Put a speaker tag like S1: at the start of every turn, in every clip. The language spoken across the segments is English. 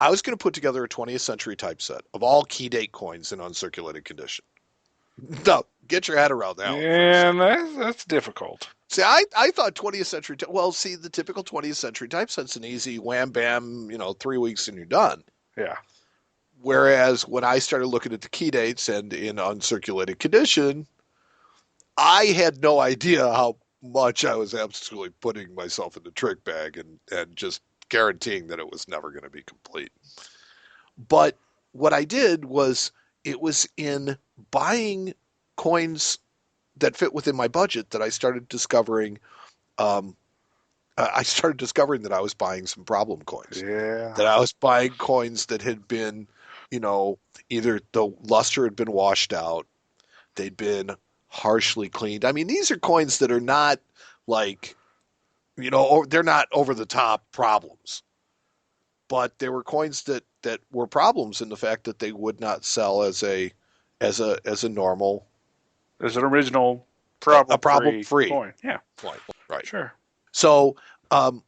S1: I was going to put together a 20th century typeset of all key date coins in uncirculated condition. No, get your head around that one for a
S2: And
S1: second.
S2: that's difficult.
S1: See, I thought 20th century, well, see, the typical 20th century typeset's an easy wham bam, 3 weeks and you're done.
S2: Yeah.
S1: Whereas when I started looking at the key dates and in uncirculated condition, I had no idea how much I was absolutely putting myself in the trick bag and just guaranteeing that it was never going to be complete. But what I did was it was in buying coins that fit within my budget that um, I started discovering that I was buying some problem coins.
S2: Yeah.
S1: That I was buying coins that had been, you know, either the luster had been washed out, they'd been harshly cleaned. I mean, these are coins that are not like, they're not over the top problems, but they were coins that were problems in the fact that they would not sell as a normal
S2: There's an original
S1: a
S2: problem
S1: problem
S2: free
S1: free
S2: coin. Yeah.
S1: coin, right?
S2: Sure.
S1: So, um,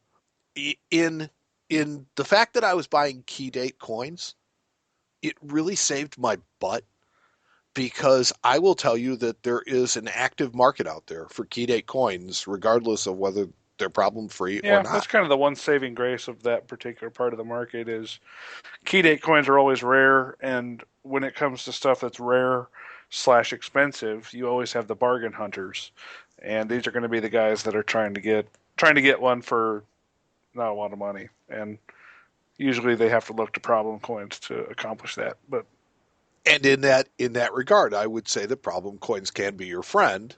S1: in the fact that I was buying key date coins, it really saved my butt because I will tell you that there is an active market out there for key date coins, regardless of whether they're problem free or
S2: Yeah, that's
S1: not.
S2: kind of the one saving grace of that particular part of the market is key date coins are always rare, and when it comes to stuff that's rare slash expensive, you always have the bargain hunters, and these are going to be the guys that are trying to get one for not a lot of money, and usually they have to look to problem coins to accomplish that. But
S1: And in that regard, I would say that problem coins can be your friend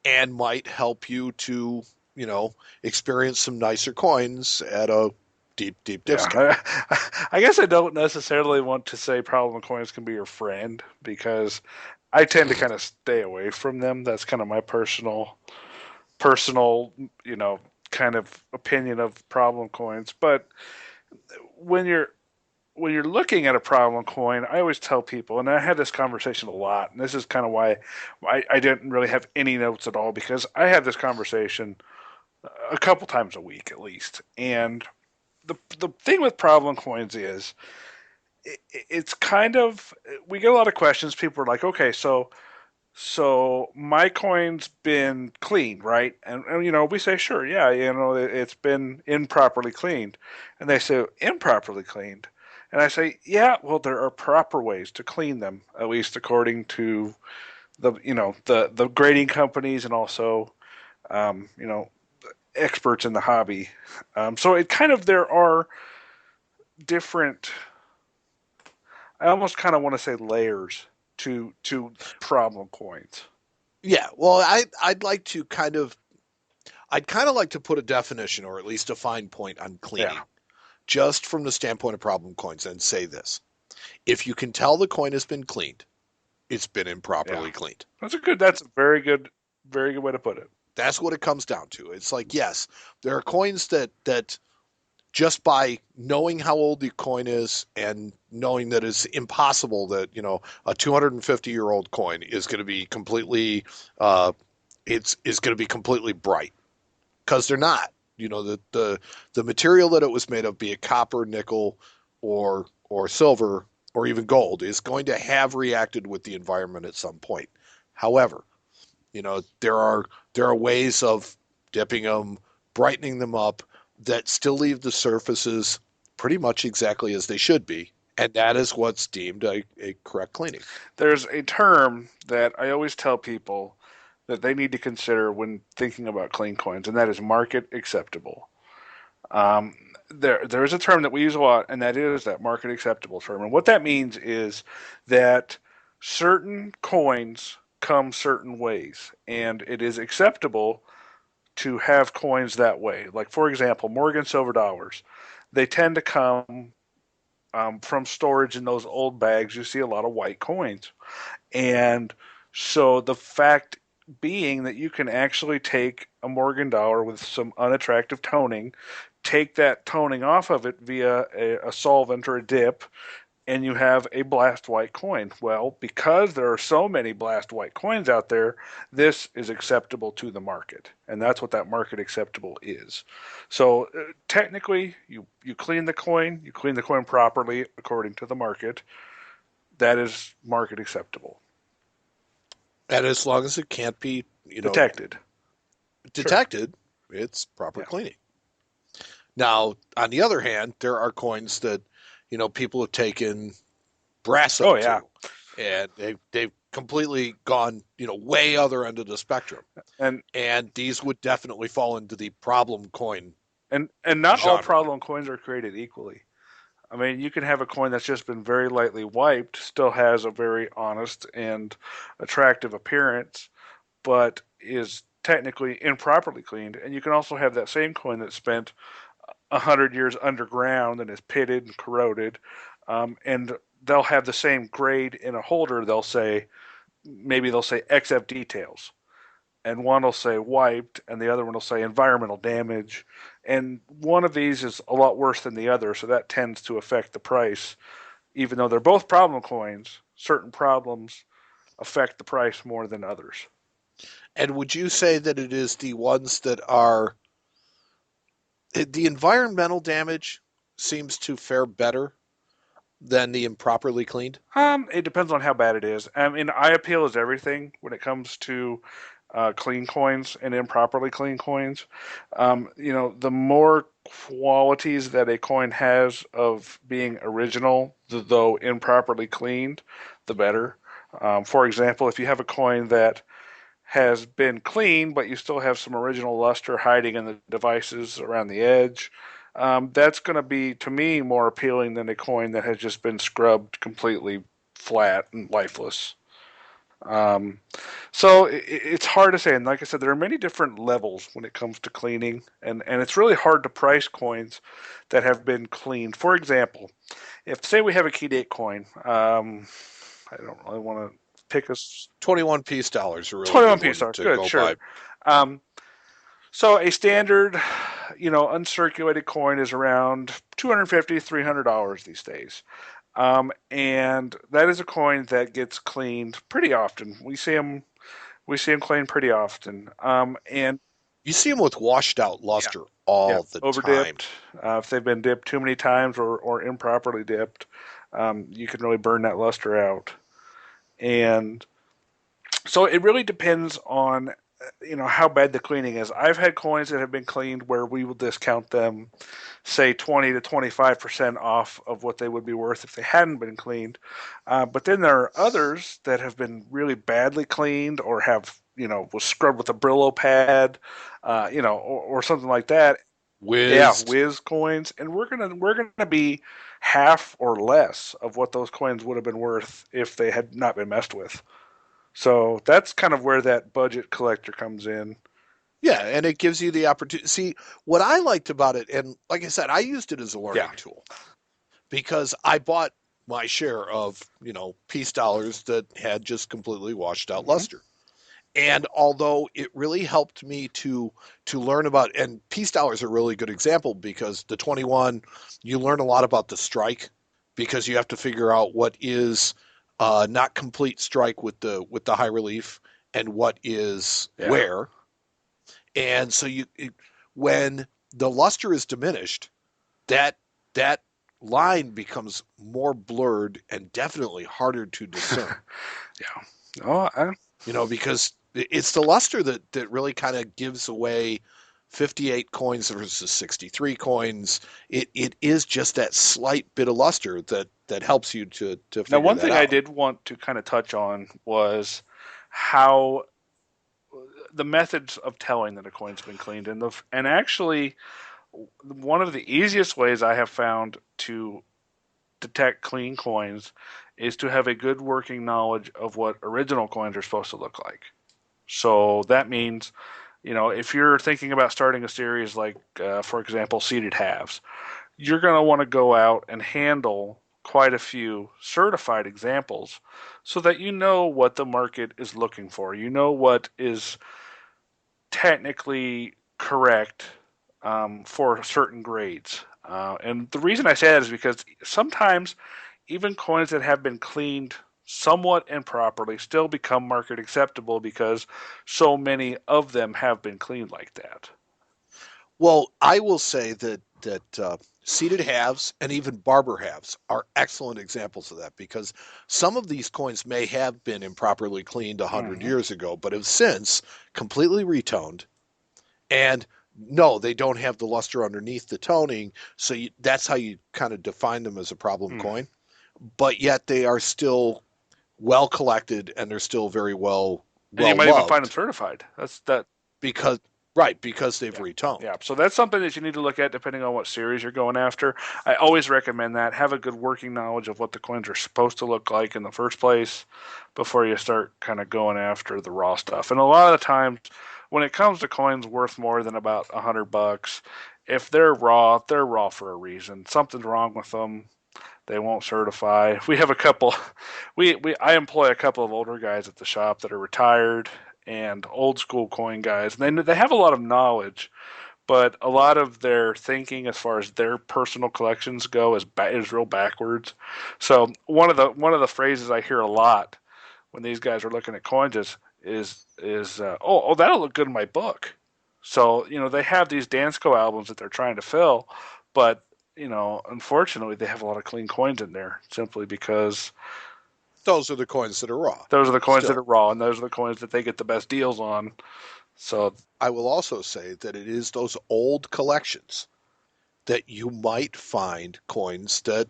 S1: and might help you to, you know, experience some nicer coins at a deep, deep discount.
S2: yeah, I guess I don't necessarily want to say problem coins can be your friend because I tend to kind of stay away from them. That's kind of my personal, you know, kind of opinion of problem coins. But when you're when you're looking at a problem coin, I always tell people, and I had this conversation a lot, and this is kind of why I didn't really have any notes at all because I had this conversation a couple times a week at least. And the thing with problem coins is it's kind of we get a lot of questions. People are like, okay, so my coin's been cleaned, right? And we say, sure, yeah, it's been improperly cleaned. And they say, improperly cleaned. And I say, yeah, well, there are proper ways to clean them, at least according to the grading companies and also um, you know experts in the hobby. So it kind of there are different. I almost kind of want to say layers to problem coins.
S1: Yeah, well, I'd kind of like to put a definition or at least a fine point on
S2: Yeah,
S1: cleaning, just from the standpoint of problem coins, and say this: if you can tell the coin has been cleaned, it's been
S2: yeah.
S1: improperly cleaned.
S2: That's a very good way to put it.
S1: That's what it comes down to. It's like, yes, there are coins that just by knowing how old the coin is and knowing that it's impossible that a 250-year-old coin is going to be completely it's is going to be completely bright, because they're not. The material that it was made of, be it copper, nickel, or silver, or even gold, is going to have reacted with the environment at some point. However, there are ways of dipping them, brightening them up, that still leave the surfaces pretty much exactly as they should be, and that is what's deemed a correct cleaning.
S2: There's a term that I always tell people that they need to consider when thinking about clean coins, and that is market acceptable. Um, there is a term that we use a lot, and that is that market acceptable term. And what that means is that certain coins come certain ways, and it is acceptable to have coins that way. Like for example, Morgan silver dollars, they tend to come from storage in those old bags. You see a lot of white coins, and so the fact being that you can actually take a Morgan dollar with some unattractive toning, take that toning off of it via a solvent or a dip, and you have a blast white coin. Well, because there are so many blast white coins out there, this is acceptable to the market, and that's what that market acceptable is. So technically, you clean the coin, you clean the coin properly according to the market. That is market acceptable.
S1: And as long as it can't be,
S2: Detected. Sure.
S1: detected, it's proper
S2: Yeah.
S1: cleaning. Now, on the other hand, there are coins that, people have taken
S2: Oh
S1: Brasso
S2: yeah.
S1: to, and they've completely gone, way other end of the spectrum.
S2: And
S1: And these would definitely fall into the problem coin
S2: and not all
S1: genre.
S2: problem coins are created equally. I mean, you can have a coin that's just been very lightly wiped, still has a very honest and attractive appearance, but is technically improperly cleaned. And you can also have that same coin that spent 100 years underground and is pitted and corroded, and they'll have the same grade in a holder. They'll say XF details, and one will say wiped, and the other one will say environmental damage. And one of these is a lot worse than the other, so that tends to affect the price. Even though they're both problem coins, certain problems affect the price more than others.
S1: And would you say that it is the ones that are the environmental damage seems to fare better than the improperly cleaned?
S2: It depends on how bad it is. I mean, eye appeal is everything when it comes to clean coins and improperly clean coins. The more qualities that a coin has of being original, though improperly cleaned, the better. For example, if you have a coin that has been clean, but you still have some original luster hiding in the devices around the edge, that's going to be, to me, more appealing than a coin that has just been scrubbed completely flat and lifeless. Um, so it's hard to say, and like I said, there are many different levels when it comes to cleaning, and it's really hard to price coins that have been cleaned. For example, if say we have a key date coin, I don't really want to pick a
S1: 21 piece dollars are a really
S2: 21
S1: good
S2: piece
S1: one
S2: star.
S1: to
S2: Good,
S1: go by.
S2: sure. Um, so a standard, uncirculated coin is around $250, $300 these days. And that is a coin that gets cleaned pretty often. We see them cleaned pretty often. And
S1: You see them with washed out
S2: yeah,
S1: luster
S2: yeah,
S1: all the
S2: over
S1: time.
S2: dipped. If they've been dipped too many times or improperly dipped, you can really burn that luster out. And so it really depends on how bad the cleaning is. I've had coins that have been cleaned where we will discount them, say 20 to 25% off of what they would be worth if they hadn't been cleaned. But then there are others that have been really badly cleaned or have was scrubbed with a Brillo pad, or something like that. Yeah,
S1: Whizzed.
S2: whiz coins, and we're gonna be half or less of what those coins would have been worth if they had not been messed with. So that's kind of where that budget collector comes in.
S1: Yeah, and it gives you the opportunity. See, what I liked about it, and like I said, I used it as a
S2: Yeah.
S1: learning tool because I bought my share of, piece dollars that had just completely washed out
S2: Mm-hmm.
S1: luster. And although it really helped me to learn about, and piece dollars are a really good example because the 21, you learn a lot about the strike because you have to figure out what is not complete strike with the high relief and what is
S2: Yeah.
S1: wear. And so when the luster is diminished, that that line becomes more blurred and definitely harder to discern.
S2: Yeah. Oh,
S1: Because it's the luster that really kind of gives away 58 coins versus 63 coins. It is just that slight bit of luster that helps you to
S2: now
S1: figure
S2: one
S1: that
S2: thing I
S1: out.
S2: did want to kind of touch on was how the methods of telling that a coin's been cleaned, and actually one of the easiest ways I have found to detect clean coins is to have a good working knowledge of what original coins are supposed to look like. So that means, if you're thinking about starting a series like, for example, seeded halves, you're going to want to go out and handle quite a few certified examples so that you know what the market is looking for. You know what is technically correct, for certain grades. And the reason I say that is because sometimes even coins that have been cleaned somewhat improperly still become market acceptable because so many of them have been cleaned like that.
S1: Well, I will say that seated halves and even barber halves are excellent examples of that because some of these coins may have been improperly cleaned 100
S2: Mm-hmm.
S1: years ago, but have since completely retoned. And no, they don't have the luster underneath the toning, so that's how you kind of define them as a problem
S2: Mm.
S1: coin. But yet they are still well collected and they're still very
S2: And you
S1: well
S2: might even find them
S1: loved
S2: certified. That's that.
S1: because because they've
S2: Yeah.
S1: retoned.
S2: Yeah. So that's something that you need to look at depending on what series you're going after. I always recommend that. Have a good working knowledge of what the coins are supposed to look like in the first place before you start kind of going after the raw stuff. And a lot of the times when it comes to coins worth more than about $100, if they're raw for a reason. Something's wrong with them. They won't certify. We have a couple. We I employ a couple of older guys at the shop that are retired and old school coin guys. And they have a lot of knowledge, but a lot of their thinking as far as their personal collections go is real backwards. So one of the phrases I hear a lot when these guys are looking at coins is that'll look good in my book. So they have these Dansko albums that they're trying to fill, but unfortunately they have a lot of clean coins in there simply because
S1: Those are the coins that are raw
S2: those are the coins that are
S1: still.
S2: raw and those are the coins that they get the best deals on. So
S1: I will also say that it is those old collections that you might find coins that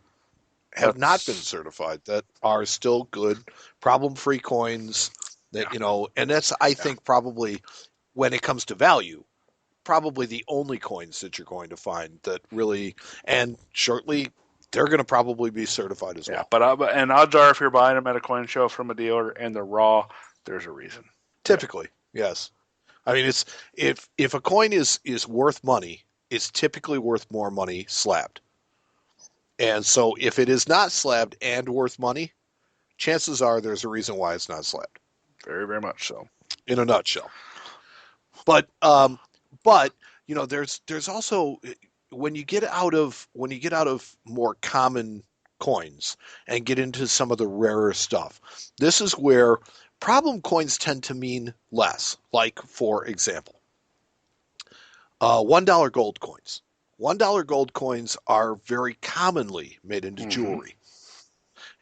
S1: have not been
S2: that's
S1: certified that are still good, problem-free coins
S2: yeah,
S1: and that's I
S2: yeah.
S1: think probably when it comes to value, probably the only coins that you're going to find that really and shortly they're going to probably be certified as
S2: Yeah,
S1: well.
S2: and odds are if you're buying them at a coin show from a dealer and they're raw, there's a reason. Yeah,
S1: Typically, yes. I mean, it's if a coin is worth money, it's typically worth more money slabbed. And so if it is not slabbed and worth money, chances are there's a reason why it's not slabbed.
S2: very very much so.
S1: In a nutshell. But but there's also when you get out of more common coins and get into some of the rarer stuff. This is where problem coins tend to mean less. Like for example, $1 gold coins. $1 gold coins are very commonly made into
S2: Mm-hmm.
S1: jewelry,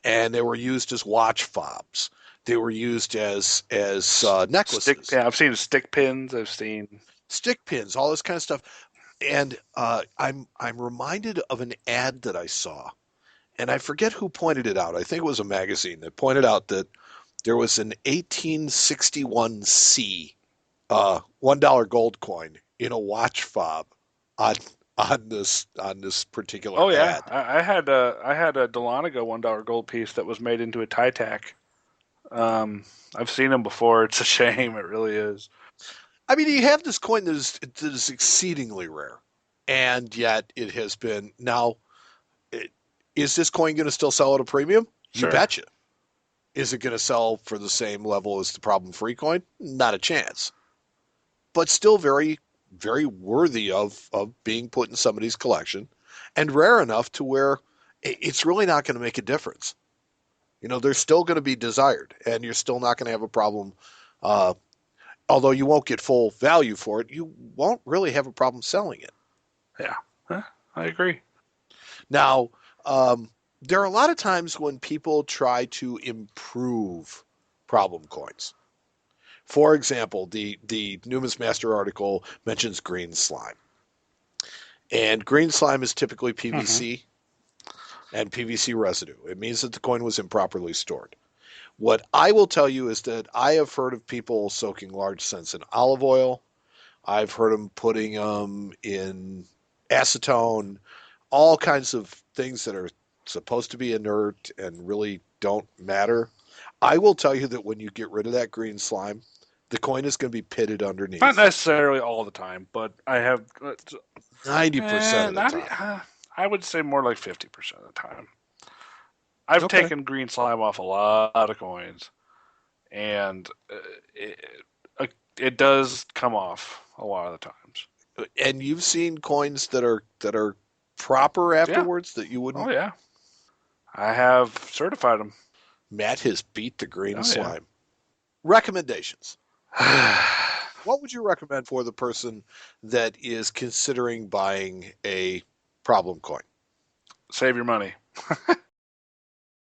S1: and they were used as watch fobs. They were used as
S2: Stick
S1: necklaces,
S2: pin. I've seen stick pins. I've seen.
S1: stick pins, all this kind of stuff. And I'm reminded of an ad that I saw, and I forget who pointed it out. I think it was a magazine that pointed out that there was an 1861 C $1 gold coin in a watch fob on on this particular
S2: Oh yeah,
S1: ad.
S2: I had a Delanago $1 gold piece that was made into a tie tack. I've seen them before. It's a shame. It really is.
S1: I mean, you have this coin that is exceedingly rare, and yet it has been now. It, is this coin going to still sell at a premium? You
S2: Sure.
S1: betcha. Is it going to sell for the same level as the problem-free coin? Not a chance. But still very, very worthy of being put in somebody's collection, and rare enough to where it's really not going to make a difference. They're still going to be desired, and you're still not going to have a problem. Uh, Although you won't get full value for it, you won't really have a problem selling it.
S2: Yeah. Huh, I agree.
S1: Now, um, there are a lot of times when people try to improve problem coins. For example, the Numismaster article mentions green slime, and green slime is typically
S2: Mm-hmm.
S1: PVC and PVC residue. It means that the coin was improperly stored. What I will tell you is that I have heard of people soaking large scents in olive oil. I've heard them putting them in acetone, all kinds of things that are supposed to be inert and really don't matter. I will tell you that when you get rid of that green slime, the coin is going to be pitted
S2: Not
S1: underneath
S2: necessarily all the time, but I have
S1: 90% of the
S2: not.
S1: time.
S2: I would say more like 50% of the time. I've
S1: Okay.
S2: taken green slime off a lot of coins, and it, it does come off a lot of the times.
S1: And you've seen coins that are proper
S2: Yeah.
S1: afterwards that you
S2: Oh
S1: wouldn't.
S2: yeah. I have certified them.
S1: Matt has beat the green
S2: Oh yeah.
S1: slime. Recommendations. What would you recommend for the person that is considering buying a problem coin?
S2: Save your money.